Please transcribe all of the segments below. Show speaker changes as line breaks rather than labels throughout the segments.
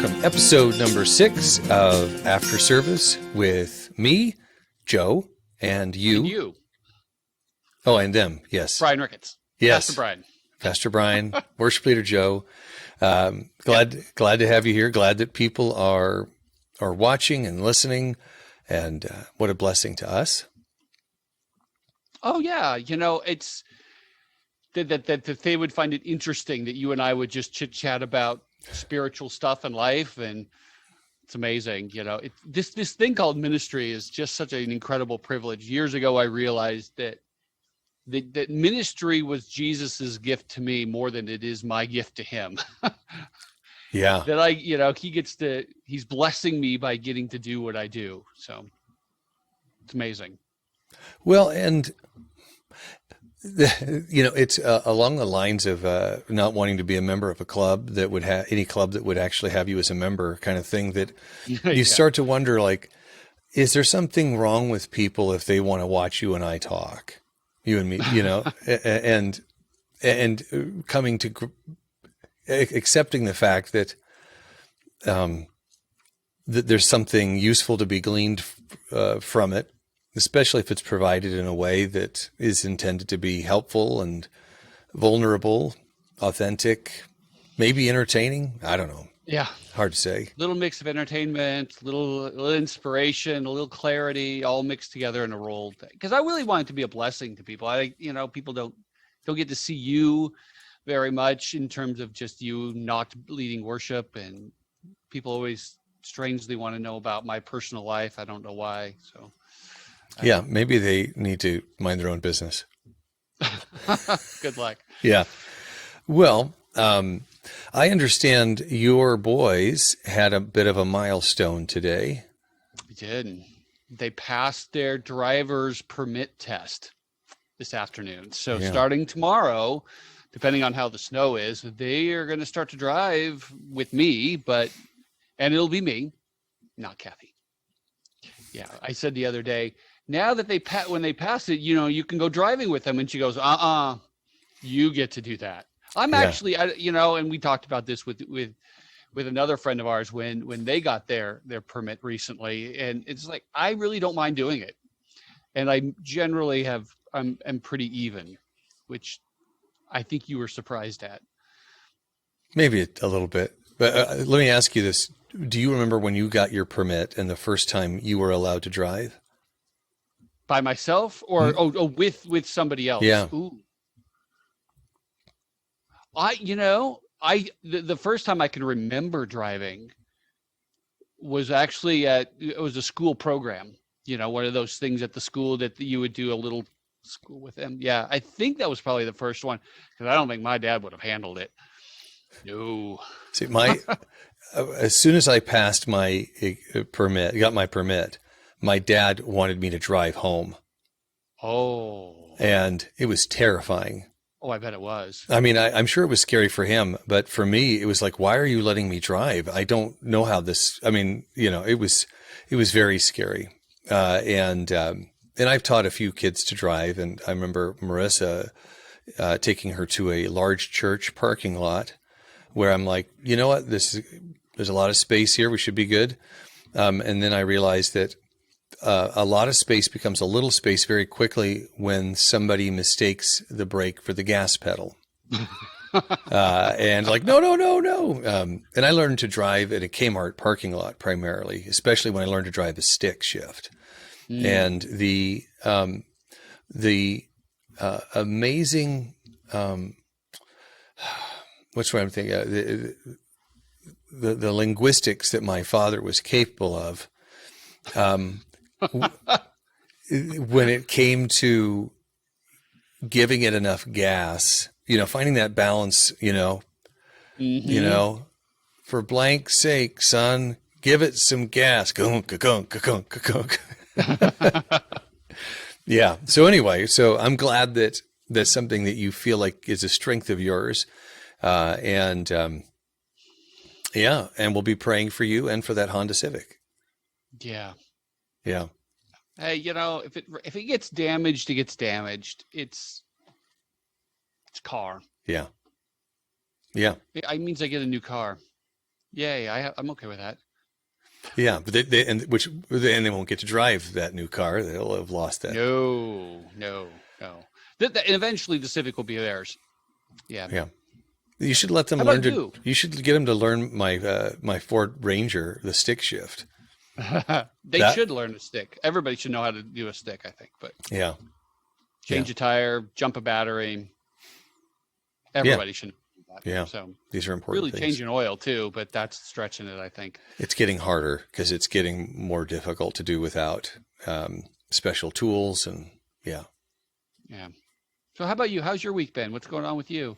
welcome. Episode number 6 of After Service with me, Joe, and you.
And you.
Oh, and them, yes.
Brian Ricketts.
Yes.
Pastor Brian.
Pastor Brian, worship leader Joe. Glad to have you here. Glad that people are watching and listening, and what a blessing to us.
Oh yeah, it's that they would find it interesting that you and I would just chit chat about spiritual stuff and life, and it's amazing. This thing called ministry is just such an incredible privilege. Years ago, I realized that ministry was Jesus's gift to me more than it is my gift to him.
Yeah.
That he's blessing me by getting to do what I do. So it's amazing.
Well, and it's along the lines of not wanting to be a member of a club that would have any club that would actually have you as a member, kind of thing, that you start to wonder, like, is there something wrong with people if they want to watch you and I talk, you and me, and coming to accepting the fact that that there's something useful to be gleaned from it, especially if it's provided in a way that is intended to be helpful and vulnerable, authentic, maybe entertaining. I don't know.
Yeah.
Hard to say.
Little mix of entertainment, little inspiration, a little clarity, all mixed together in a role. Because I really want it to be a blessing to people. People don't get to see you very much in terms of just you not leading worship, and people always strangely want to know about my personal life. I don't know why. So.
Yeah, maybe they need to mind their own business.
Good luck.
Yeah. Well, I understand your boys had a bit of a milestone today.
We did. They passed their driver's permit test this afternoon. So starting tomorrow, depending on how the snow is, they are going to start to drive with me, and it'll be me, not Kathy. Yeah, I said the other day, now that when they pass it, you can go driving with them. And she goes, you get to do that. I'm actually, and we talked about this with another friend of ours when they got their permit recently. And it's like, I really don't mind doing it. And I generally I'm pretty even, which I think you were surprised at. Maybe
a little bit. But let me ask you this. Do you remember when you got your permit and the first time you were allowed to drive?
By myself or with somebody else?
Yeah.
Ooh. The first time I can remember driving was actually it was a school program, one of those things at the school that you would do a little school with them. Yeah. I think that was probably the first one, because I don't think my dad would have handled it. No.
See, as soon as I passed my got my permit, my dad wanted me to drive home.
Oh.
And it was terrifying.
Oh, I bet it was.
I mean, I'm sure it was scary for him, but for me, it was like, why are you letting me drive? I don't know how this, it was very scary. And I've taught a few kids to drive, and I remember Marissa taking her to a large church parking lot where I'm like, you know what, there's a lot of space here. We should be good. And then I realized that a lot of space becomes a little space very quickly when somebody mistakes the brake for the gas pedal. And like, no. And I learned to drive at a Kmart parking lot primarily, especially when I learned to drive the stick shift. And the amazing, what's what I'm thinking, the linguistics that my father was capable of, when it came to giving it enough gas, finding that balance, for blank's sake, son, give it some gas. Gunk, gunk, gunk, gunk. Yeah. So anyway, I'm glad that that's something that you feel like is a strength of yours. And we'll be praying for you and for that Honda Civic.
Yeah.
Yeah.
Hey, if it gets damaged, it gets damaged. It's car.
Yeah. Yeah.
It means I get a new car. Yay! I'm okay with that.
Yeah, but they won't get to drive that new car. They'll have lost that.
No, no, no. And eventually the Civic will be theirs. Yeah.
Yeah. You should let them
How
learn
about
to.
you?
You should get them to learn my Ford Ranger, the stick shift.
They
That
should learn a stick. Everybody should know how to do a stick, I think. But
yeah,
change a tire, jump a battery. Everybody should know that.
yeah.
So
These are important
really
things.
changing oil too, but that's stretching it, I think.
It's getting harder because it's getting more difficult to do without special tools and yeah.
Yeah. So how about you? How's your week been? What's going on with you?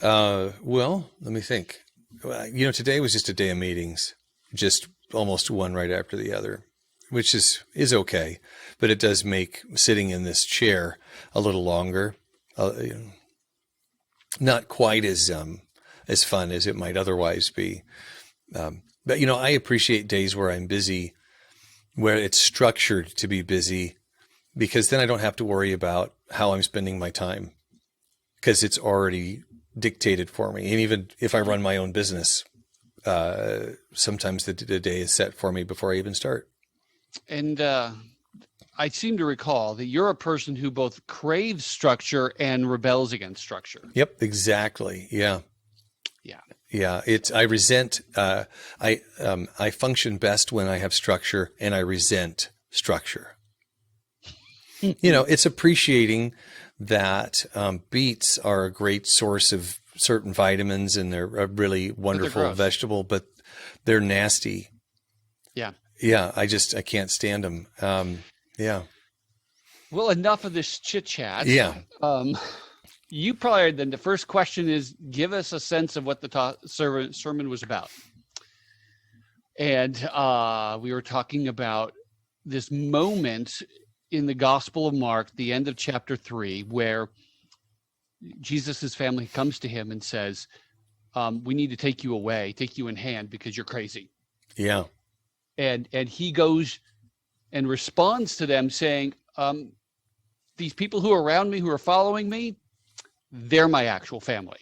Well, let me think. Today was just a day of meetings, just almost one right after the other, which is okay, but it does make sitting in this chair a little longer. Not quite as fun as it might otherwise be. But I appreciate days where I'm busy, where it's structured to be busy, because then I don't have to worry about how I'm spending my time, because it's already dictated for me. And even if I run my own business, sometimes the day is set for me before I even start.
And I seem to recall that you're a person who both craves structure and rebels against structure.
Yep, exactly. Yeah.
Yeah.
Yeah. I resent, I function best when I have structure, and I resent structure. It's appreciating that beets are a great source of certain vitamins, and they're a really wonderful vegetable, but they're nasty.
Yeah.
Yeah. I can't stand them. Yeah.
Well, enough of this chit chat.
Yeah.
You probably, then the first question is, give us a sense of what the sermon was about. And we were talking about this moment in the Gospel of Mark, the end of chapter 3, where Jesus's family comes to him and says, we need to take you away, take you in hand because you're crazy.
Yeah.
And he goes and responds to them saying, these people who are around me, who are following me, they're my actual family.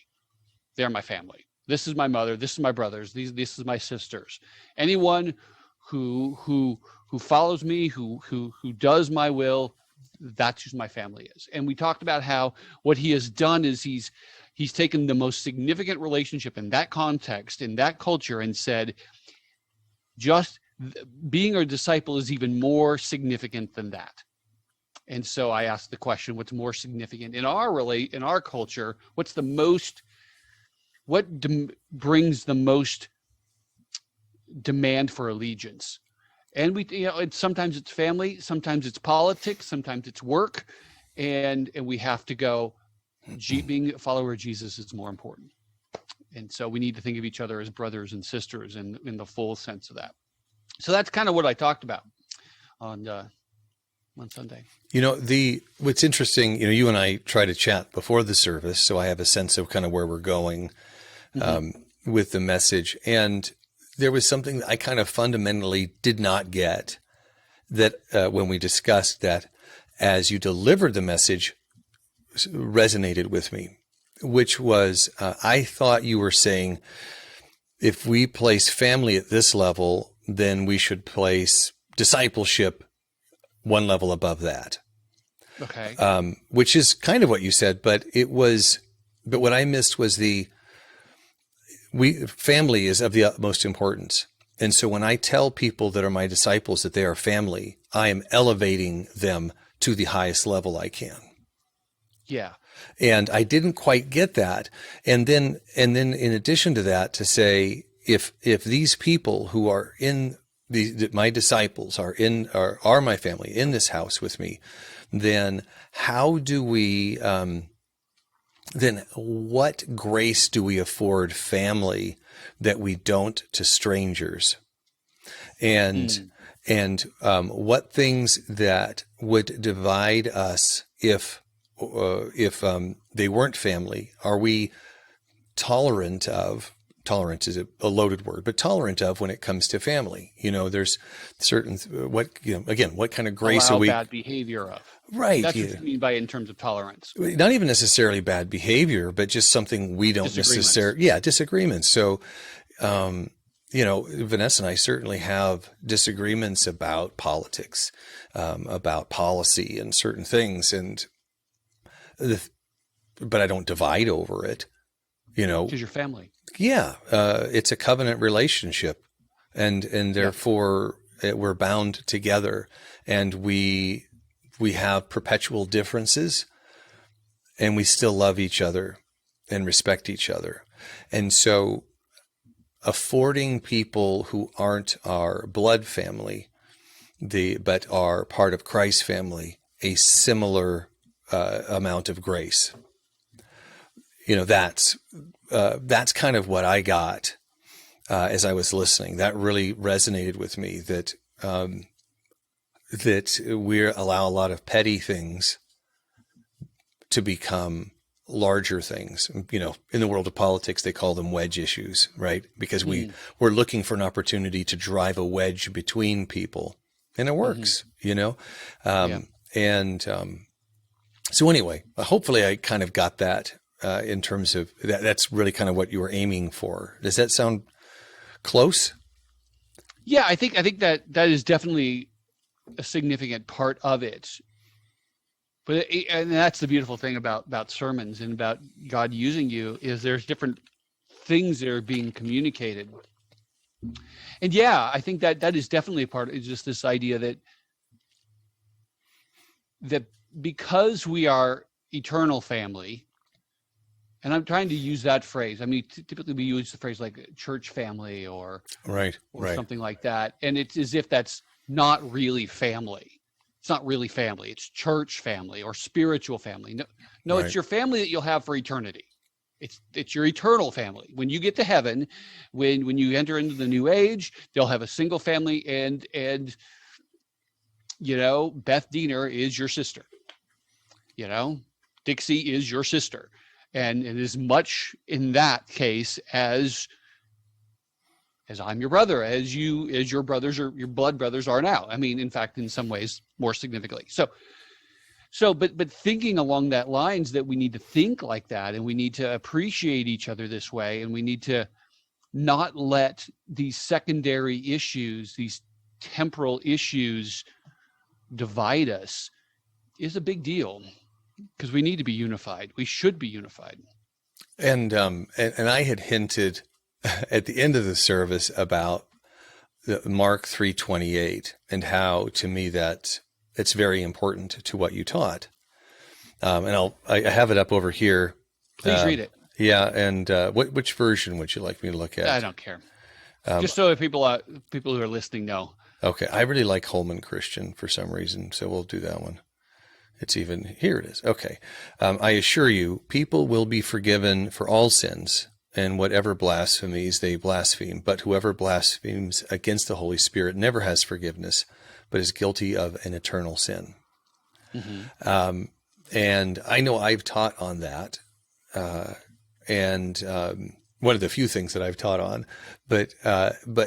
They're my family. This is my mother. This is my brothers. This is my sisters. Anyone who follows me, who does my will, that's who my family is. And we talked about how what he has done is he's taken the most significant relationship in that context, in that culture, and said, just being a disciple is even more significant than that. And so I asked the question, what's more significant in our culture? What's the most, brings the most demand for allegiance? And sometimes it's family, sometimes it's politics, sometimes it's work. And we have to go, being a follower of Jesus is more important. And so we need to think of each other as brothers and sisters in the full sense of that. So that's kind of what I talked about on Sunday.
What's interesting, you and I try to chat before the service, so I have a sense of kind of where we're going with the message. And there was something that I kind of fundamentally did not get, that when we discussed that, as you delivered the message, resonated with me, which was, I thought you were saying, if we place family at this level, then we should place discipleship one level above that.
Okay.
Which is kind of what you said, but what I missed was family is of the utmost importance. And so when I tell people that are my disciples that they are family, I am elevating them to the highest level I can.
Yeah.
And I didn't quite get that. And then in addition to that, to say, if these people who are in my disciples are my family in this house with me, then how do we, then what grace do we afford family that we don't to strangers? And what things that would divide us if they weren't family, are we tolerant of? Tolerance is a loaded word, but tolerant of when it comes to family. There's certain, what kind of grace
allow
are we?
Bad behavior of.
Right.
That's what you mean by in terms of tolerance.
Not even necessarily bad behavior, but just something we don't necessarily, disagreements. So, Vanessa and I certainly have disagreements about politics, about policy and certain things, but I don't divide over it.
Because you're family.
Yeah, it's a covenant relationship, and therefore we're bound together, and we have perpetual differences, and we still love each other and respect each other, and so affording people who aren't our blood family, but are part of Christ's family, a similar amount of grace. That's kind of what I got as I was listening. That really resonated with me. That we allow a lot of petty things to become larger things. In the world of politics, they call them wedge issues, right? Because we're looking for an opportunity to drive a wedge between people, and it works. So anyway, hopefully I kind of got that in terms of that. That's really kind of what you were aiming for. Does that sound close?
Yeah, I think that is definitely a significant part of it. But and that's the beautiful thing about sermons and about God using you, is there's different things that are being communicated. And yeah, I think that is definitely a part. It's just this idea that because we are eternal family, and I'm trying to use that phrase. I mean, typically we use the phrase like church family or something like that, and it's as if that's not really family. It's not really family. It's church family or spiritual family. No, It's your family that you'll have for eternity. It's your eternal family. When you get to heaven, when you enter into the new age, they'll have a single family, and Beth Diener is your sister. Dixie is your sister, and as much in that case as I'm your brother, as your brothers or your blood brothers are now. I mean, in fact, in some ways, more significantly. But thinking along that lines, that we need to think like that, and we need to appreciate each other this way, and we need to not let these secondary issues, these temporal issues, divide us, is a big deal, because we need to be unified. We should be unified.
And I had hinted at the end of the service about Mark 3:28, and how, to me, that it's very important to what you taught. And I have it up over here.
Please read it.
Yeah. And which version would you like me to look at?
I don't care. Just so that people who are listening know.
Okay. I really like Holman Christian for some reason, so we'll do that one. Here it is. Okay. I assure you, people will be forgiven for all sins and whatever blasphemies they blaspheme. But whoever blasphemes against the Holy Spirit never has forgiveness, but is guilty of an eternal sin. Mm-hmm. And I know I've taught on that. And one of the few things that I've taught on, but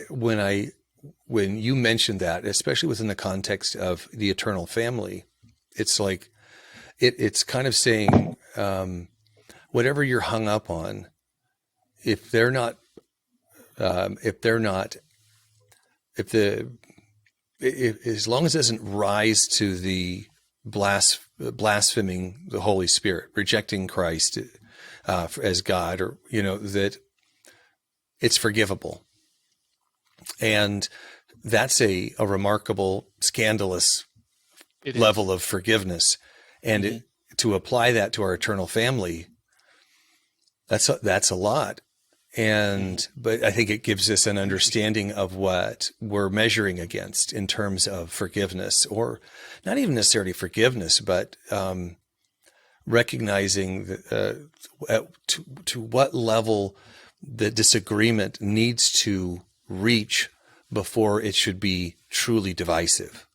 when you mentioned that, especially within the context of the eternal family, it's like, it's kind of saying, whatever you're hung up on, as long as it doesn't rise to the blaspheming the Holy Spirit, rejecting Christ as God, or, that it's forgivable. And that's a remarkable, scandalous level of forgiveness. And to apply that to our eternal family, that's a lot. But I think it gives us an understanding of what we're measuring against in terms of forgiveness, or not even necessarily forgiveness, but recognizing to what level the disagreement needs to reach before it should be truly divisive.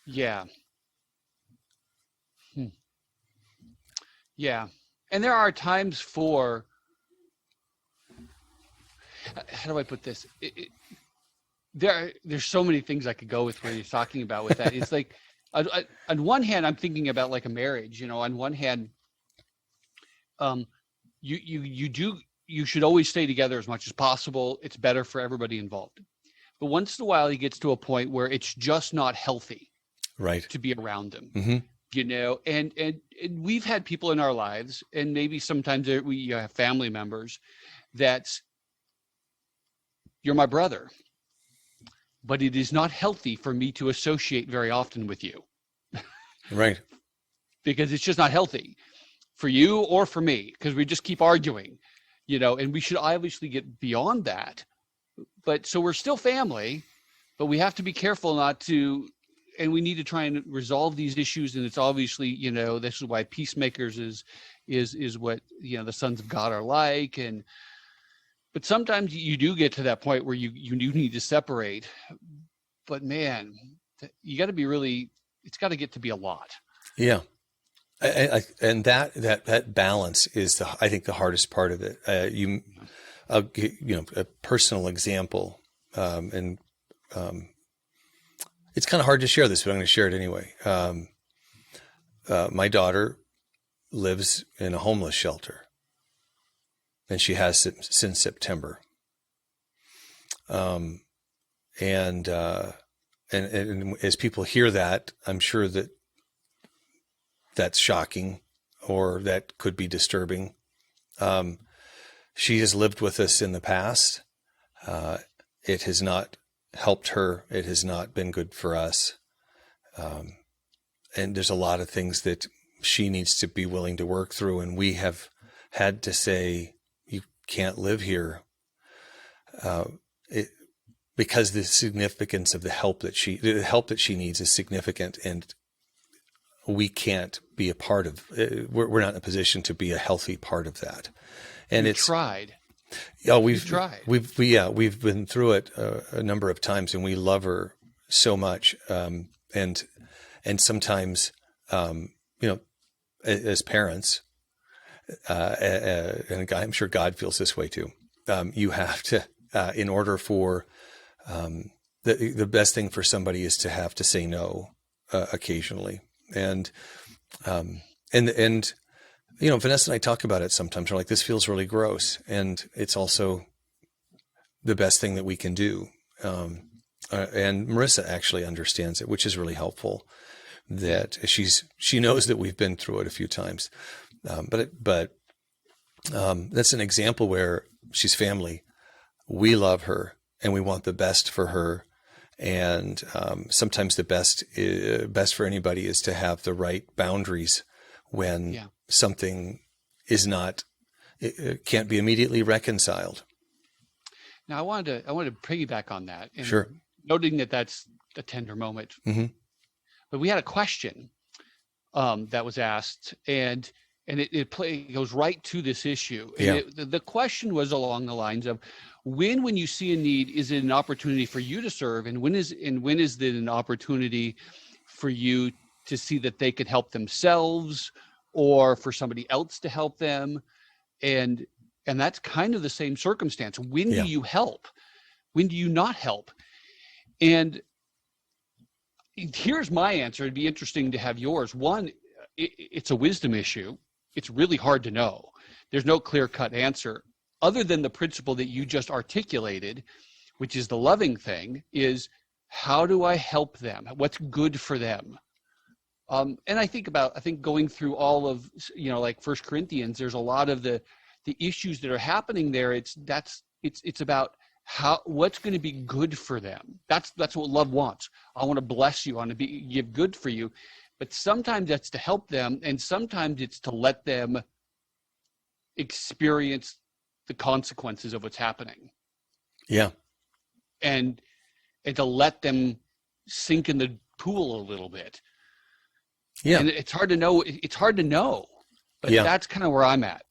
Yeah. Yeah. And there are times for, how do I put this? There's so many things I could go with where you're talking about with that. It's like, on one hand, I'm thinking about like a marriage, on one hand, you you should always stay together as much as possible. It's better for everybody involved. But once in a while, he gets to a point where it's just not healthy,
right,
to be around him.
Mm-hmm.
You know, and we've had people in our lives, and maybe sometimes we have family members that's, you're my brother, but it is not healthy for me to associate very often with you.
Right.
Because it's just not healthy for you or for me, because we just keep arguing, you know, and we should obviously get beyond that. But so we're still family, but we have to be careful not to, and we need to try and resolve these issues. And it's obviously, you know, this is why peacemakers is what, you know, the sons of God are like. But sometimes you do get to that point where you do need to separate. But man, you got to be really, it's got to get to be a lot.
Yeah. And that balance is I think the hardest part of it. I'll give, you know, a personal example, and it's kind of hard to share this, but I'm going to share it anyway. My daughter lives in a homeless shelter, and she has since September. And as people hear that, I'm sure that's shocking, or that could be disturbing. She has lived with us in the past. It has not helped her. It has not been good for us. And there's a lot of things that she needs to be willing to work through. And we have had to say, you can't live here. Because the significance of the help that she needs is significant, and we can't be a part of. We're not in a position to be a healthy part of that. And
We've tried.
Oh, we've
tried.
We've been through it a number of times, and we love her so much. And sometimes, you know, as parents, and I'm sure God feels this way too. You have to, in order for the best thing for somebody is to have to say no occasionally. And you know, Vanessa and I talk about it sometimes. We're like, this feels really gross, and it's also the best thing that we can do. And Marissa actually understands it, which is really helpful. That she knows that we've been through it a few times, but that's an example where she's family. We love her, and we want the best for her. And sometimes the best for anybody is to have the right boundaries when something is not, it can't be immediately reconciled.
Now I wanted to piggyback on that. And
sure.
Noting that that's a tender moment.
Mm-hmm.
But we had a question that was asked, and it goes right to this issue. And the question was along the lines of, when you see a need, is it an opportunity for you to serve, and when is it an opportunity for you to see that they could help themselves, or for somebody else to help them? And that's kind of the same circumstance. When do you help? When do you not help? And here's my answer. It'd be interesting to have yours. One, it's a wisdom issue. It's really hard to know. There's no clear-cut answer, other than the principle that you just articulated, which is the loving thing, is how do I help them? What's good for them? And I think going through all of, you know, like 1 Corinthians, there's a lot of the issues that are happening there. It's about what's going to be good for them. That's what love wants. I want to bless you. I want to give good for you. But sometimes that's to help them, and sometimes it's to let them experience the consequences of what's happening. Yeah. And to let them sink in the pool a little bit. Yeah. And it's hard to know. But that's kind of where I'm at.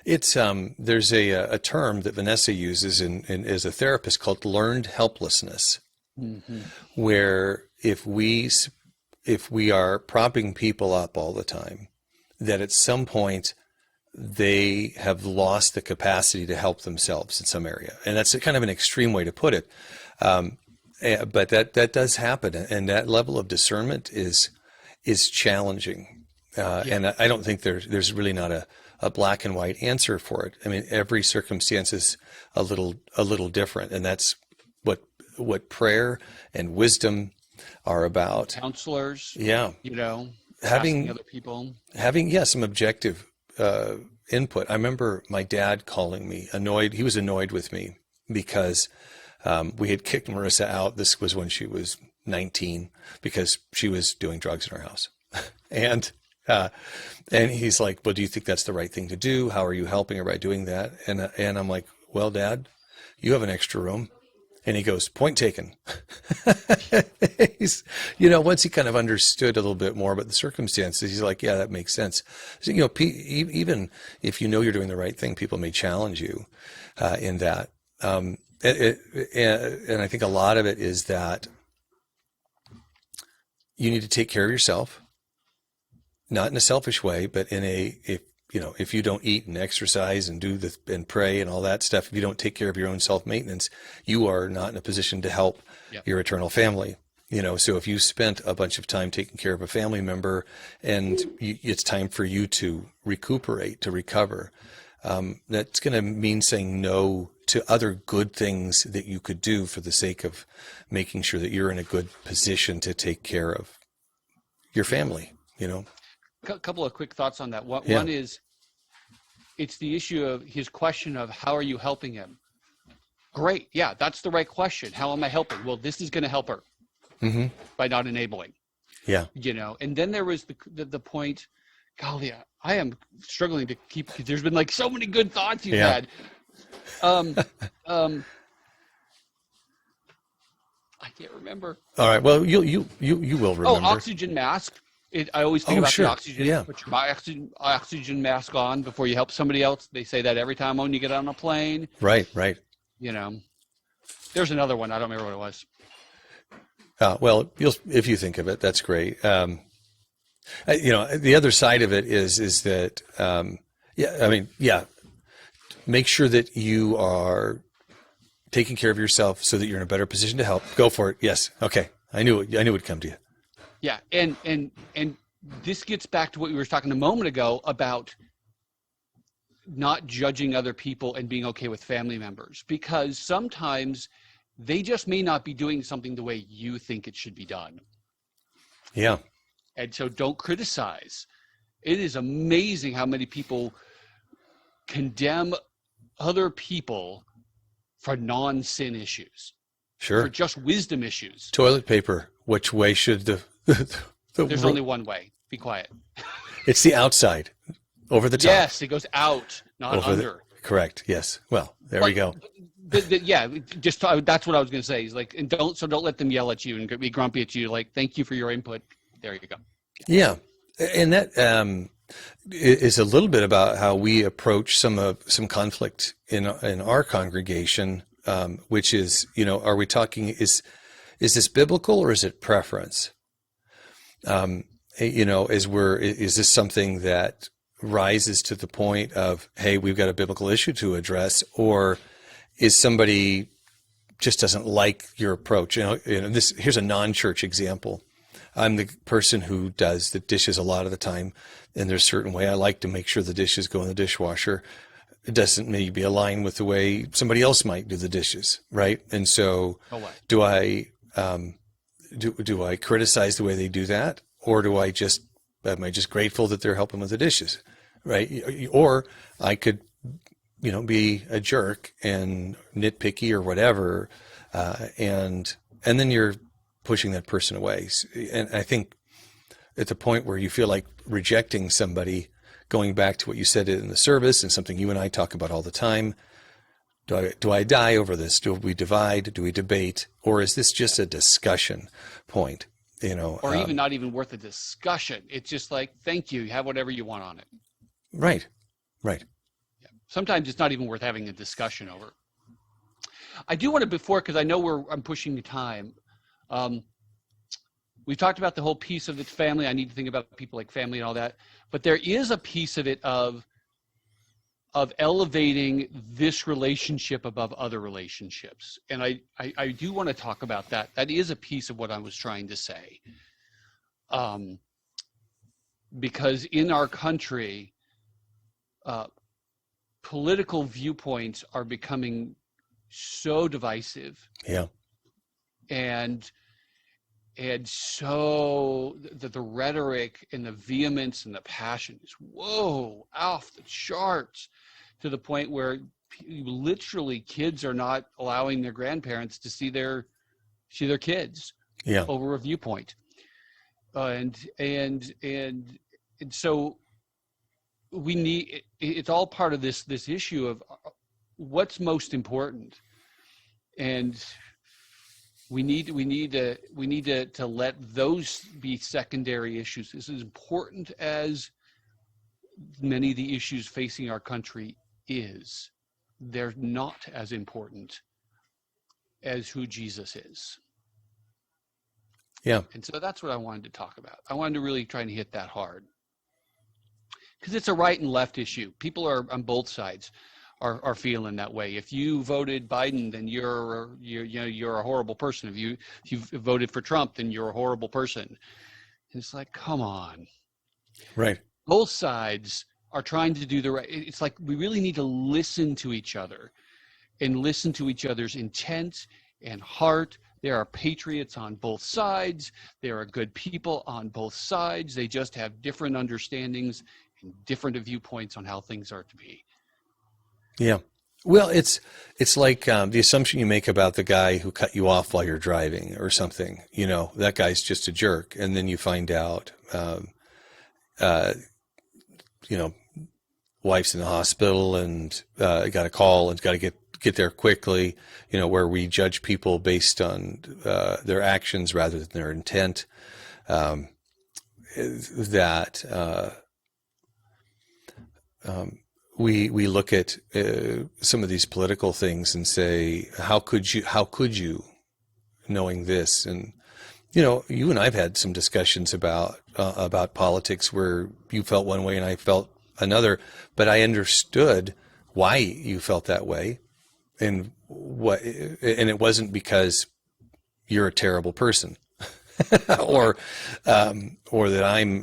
It's there's a term that Vanessa uses in as a therapist called learned helplessness, where if we are propping people up all the time, that at some point they have lost the capacity to help themselves in some area. And that's kind of an extreme way to put it. But that does happen. And that level of discernment is challenging. And I don't think there's really not a a black and white answer for it. I mean, every circumstance is a little different, and that's what prayer and wisdom are about.
Counselors,
Yeah,
asking
having
other people.
some objective input. I remember my dad calling me annoyed. He was annoyed with me because we had kicked Marissa out. This was when she was 19 because she was doing drugs in our house. And he's like, well, do you think that's the right thing to do? How are you helping her by doing that? And I'm like, well, Dad, you have an extra room. And he goes, point taken. He's, once he kind of understood a little bit more about the circumstances, he's like, yeah, that makes sense. So, even if you're doing the right thing, people may challenge you in that. And I think a lot of it is that you need to take care of yourself, not in a selfish way, but if you don't eat and exercise and and pray and all that stuff, if you don't take care of your own self-maintenance, you are not in a position to help your eternal family. So if you spent a bunch of time taking care of a family member and it's time for you to recuperate, to recover, that's going to mean saying no to other good things that you could do for the sake of making sure that you're in a good position to take care of your family,
A couple of quick thoughts on that. One is, it's the issue of his question of how are you helping him? Great. Yeah, that's the right question. How am I helping? Well, this is going to help her by not enabling.
Yeah.
And then there was the point, golly, I am struggling to keep, because there's been like so many good thoughts you've had. I can't remember.
All right. Well, you will remember.
Oh, oxygen mask. I always think about
sure.
the oxygen.
Yeah.
Put your oxygen mask on before you help somebody else. They say that every time when you get on a plane.
Right.
There's another one. I don't remember what it was.
Well, if you think of it, that's great. The other side of it is that, make sure that you are taking care of yourself so that you're in a better position to help. Go for it. Yes. Okay. I knew it would come to you.
Yeah. And this gets back to what we were talking a moment ago about not judging other people and being okay with family members, because sometimes they just may not be doing something the way you think it should be done.
Yeah.
And so don't criticize. It is amazing how many people condemn other people for non-sin issues.
Sure.
For just wisdom issues.
Toilet paper. Which way should
There's only one way. Be quiet.
It's the outside. Over the top.
Yes, it goes out, not under.
Correct. Yes. Well, there we go.
Just that's what I was going to say. Is like, and don't let them yell at you and be grumpy at you. Like, thank you for your input. There you go.
Yeah, and that is a little bit about how we approach some conflict in our congregation, which is, are we talking is this biblical or is it preference? Is this something that rises to the point of, hey, we've got a biblical issue to address, or is somebody just doesn't like your approach? Here's a non-church example. I'm the person who does the dishes a lot of the time, and there's a certain way I like to make sure the dishes go in the dishwasher. It doesn't maybe align with the way somebody else might do the dishes, right? And so, do I do I criticize the way they do that, or am I just grateful that they're helping with the dishes, right? Or I could, be a jerk and nitpicky or whatever, and then you're pushing that person away. And I think at the point where you feel like rejecting somebody, going back to what you said in the service and something you and I talk about all the time, do I die over this? Do we divide? Do we debate? Or is this just a discussion point?
Or even not even worth a discussion. It's just like, thank you. You have whatever you want on it.
Right.
Yeah. Sometimes it's not even worth having a discussion over. I do want to, because I know I'm pushing the time. We've talked about the whole piece of the family. I need to think about people like family and all that. But there is a piece of it of elevating this relationship above other relationships. And I do want to talk about that. That is a piece of what I was trying to say. Because in our country, uh, political viewpoints are becoming so divisive,
Yeah.
and so the rhetoric and the vehemence and the passion is off the charts, to the point where literally kids are not allowing their grandparents to see their kids
Yeah.
over a viewpoint, and so we need, it's all part of this issue of what's most important, and we need to let those be secondary issues. This is important as many of the issues facing our country is. They're not as important as who Jesus is.
Yeah.
And so that's what I wanted to talk about. I wanted to really try and hit that hard, because it's a right and left issue. People are on both sides are feeling that way. If you voted Biden, then you're a horrible person. If you voted for Trump, then you're a horrible person. And it's like, come on.
Right.
Both sides are trying to do the right. It's like we really need to listen to each other and listen to each other's intent and heart. There are patriots on both sides. There are good people on both sides. They just have different understandings and different viewpoints on how things are to be.
Yeah. Well, it's like the assumption you make about the guy who cut you off while you're driving or something. You know, that guy's just a jerk, and then you find out, you know, wife's in the hospital and got a call and got to get there quickly. You know, where we judge people based on their actions rather than their intent. We look at some of these political things and say, how could you, knowing this? And you know, you and I've had some discussions about politics where you felt one way and I felt another, but I understood why you felt that way, and it wasn't because you're a terrible person, or that I'm,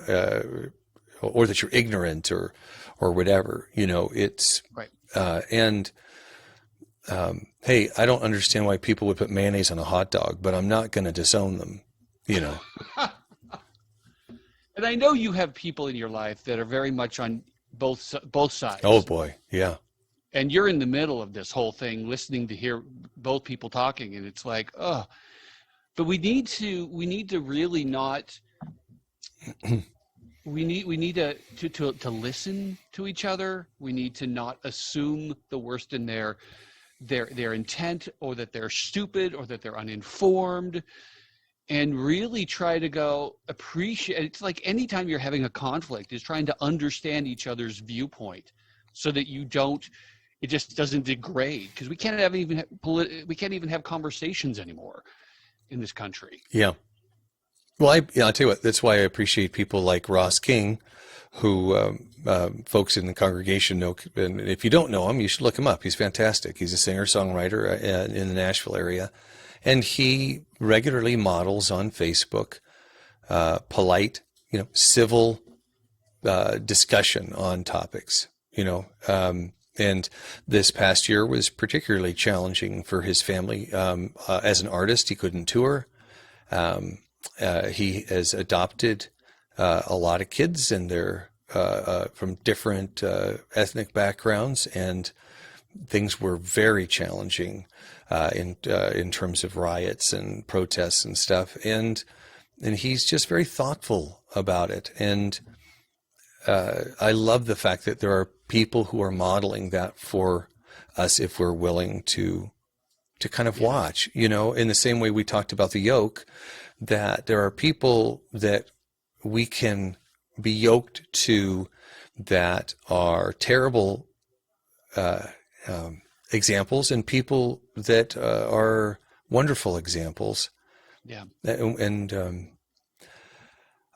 or that you're ignorant or whatever. You know, it's
right.
Hey, I don't understand why people would put mayonnaise on a hot dog, but I'm not going to disown them. You know.
And I know you have people in your life that are very much on both sides.
Oh boy, yeah.
And you're in the middle of this whole thing, listening to hear both people talking, and it's like, oh. But we need to really not. We need to listen to each other. We need to not assume the worst in their intent, or that they're stupid, or that they're uninformed, and really try to go appreciate. It's like anytime you're having a conflict is trying to understand each other's viewpoint, so that it just doesn't degrade, because we can't even have conversations anymore in this country.
Yeah. Well, I'll tell you what, that's why I appreciate people like Ross King, who folks in the congregation know. And if you don't know him, you should look him up. He's fantastic. He's a singer-songwriter in the Nashville area. And he regularly models on Facebook polite, you know, civil discussion on topics, you know. And this past year was particularly challenging for his family. As an artist, he couldn't tour. He has adopted a lot of kids, and they're from different ethnic backgrounds, and things were very challenging in terms of riots and protests and stuff. And he's just very thoughtful about it. And I love the fact that there are people who are modeling that for us, if we're willing to kind of watch, you know, in the same way we talked about the yoke, that there are people that we can be yoked to that are terrible examples, and people that are wonderful examples.
Yeah.
And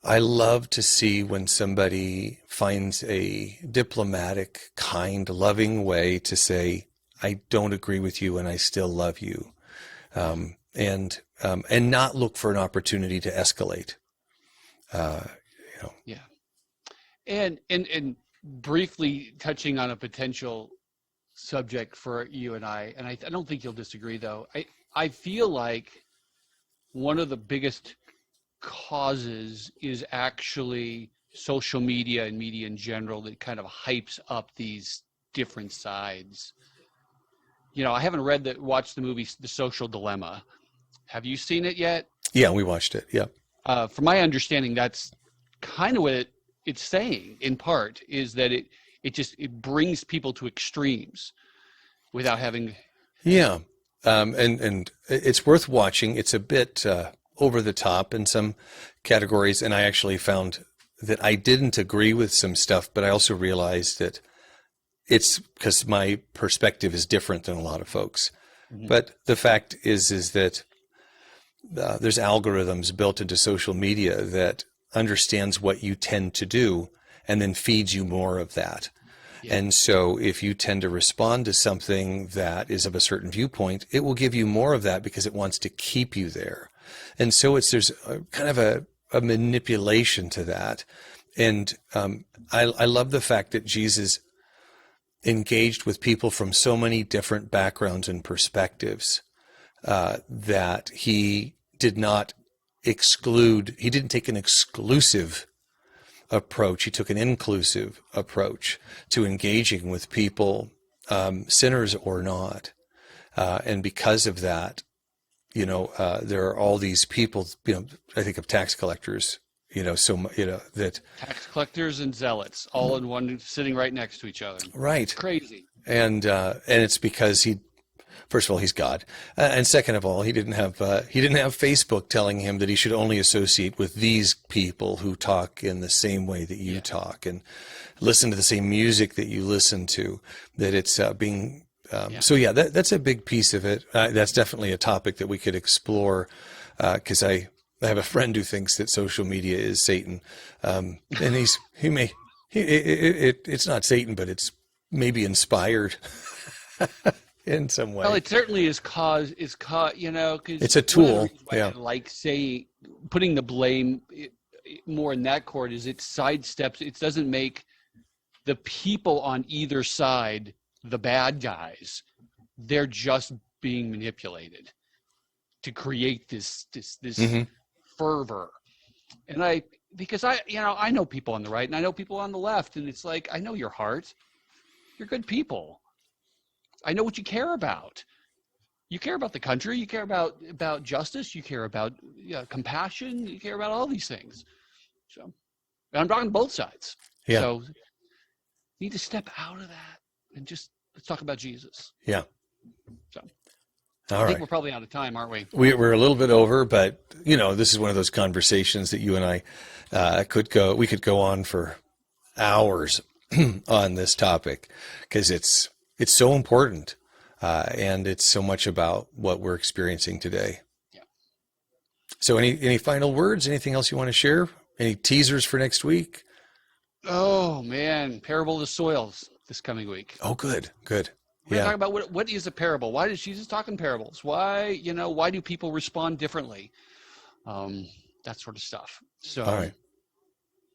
I love to see when somebody finds a diplomatic, kind, loving way to say, I don't agree with you and I still love you. And not look for an opportunity to escalate. You know.
Yeah. And briefly touching on a potential subject for you and I don't think you'll disagree though. I feel like one of the biggest causes is actually social media and media in general that kind of hypes up these different sides. I haven't watched the movie The Social Dilemma. Have you seen it yet?
Yeah, we watched it. Yeah.
From my understanding, that's kind of what it's saying in part, is that it brings people to extremes without having.
Yeah. And it's worth watching. It's a bit over the top in some categories. And I actually found that I didn't agree with some stuff, but I also realized that it's because my perspective is different than a lot of folks. Mm-hmm. But the fact is that there's algorithms built into social media that understands what you tend to do and then feeds you more of that. Yeah. And so if you tend to respond to something that is of a certain viewpoint, it will give you more of that because it wants to keep you there. And so there's kind of a manipulation to that. And I love the fact that Jesus engaged with people from so many different backgrounds and perspectives, that he did not exclude, he didn't take an exclusive approach. He took an inclusive approach to engaging with people, sinners or not. And because of that, there are all these people, I think of tax collectors, that
tax collectors and zealots all in one, sitting right next to each other.
Right.
It's crazy.
And it's because first of all, he's God, and second of all, he didn't have Facebook telling him that he should only associate with these people who talk in the same way that you talk and listen to the same music that you listen to. That it's being so. Yeah, that's a big piece of it. That's definitely a topic that we could explore, because I have a friend who thinks that social media is Satan, and it's not Satan, but it's maybe inspired. In some way.
Well, it certainly is cause, because
it's a tool. Yeah.
Like putting the blame more in that court is it sidesteps. It doesn't make the people on either side the bad guys. They're just being manipulated to create this mm-hmm. fervor. And because I know people on the right and I know people on the left, and it's like, I know your heart. You're good people. I know what you care about. You care about the country. You care about justice. You care about compassion. You care about all these things. So, and I'm talking both sides. Yeah. So, you need to step out of that and just let's talk about Jesus.
Yeah.
So,
I think
we're probably out of time, aren't we?
We're a little bit over, but this is one of those conversations that you and I could go on for hours on this topic, because it's so important, and it's so much about what we're experiencing today. Yeah. So any final words? Anything else you want to share? Any teasers for next week?
Oh, man. Parable of the soils this coming week.
Oh, good.
We're going to talk about what is a parable. Why does Jesus talk in parables? Why do people respond differently? That sort of stuff. So all right.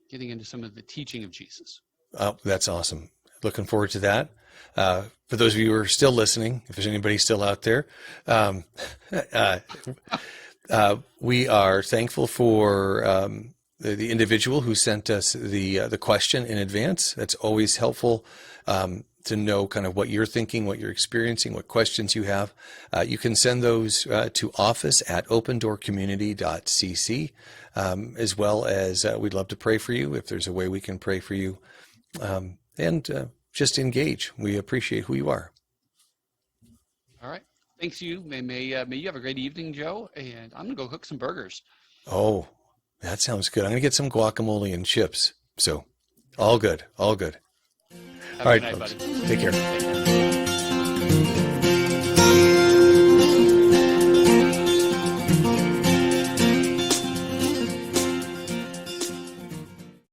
Getting into some of the teaching of Jesus.
Oh, that's awesome. Looking forward to that. For those of you who are still listening, if there's anybody still out there, we are thankful for the individual who sent us the question in advance. That's always helpful to know kind of what you're thinking, what you're experiencing, what questions you have. You can send those to office@opendoorcommunity.cc, as well as we'd love to pray for you if there's a way we can pray for you. And just engage. We appreciate who you are.
All right. Thanks you. May you have a great evening, Joe. And I'm going to go cook some burgers.
Oh, that sounds good. I'm going to get some guacamole and chips. So all good. All good.
Have a good night, buddy.
Take care.
Take care.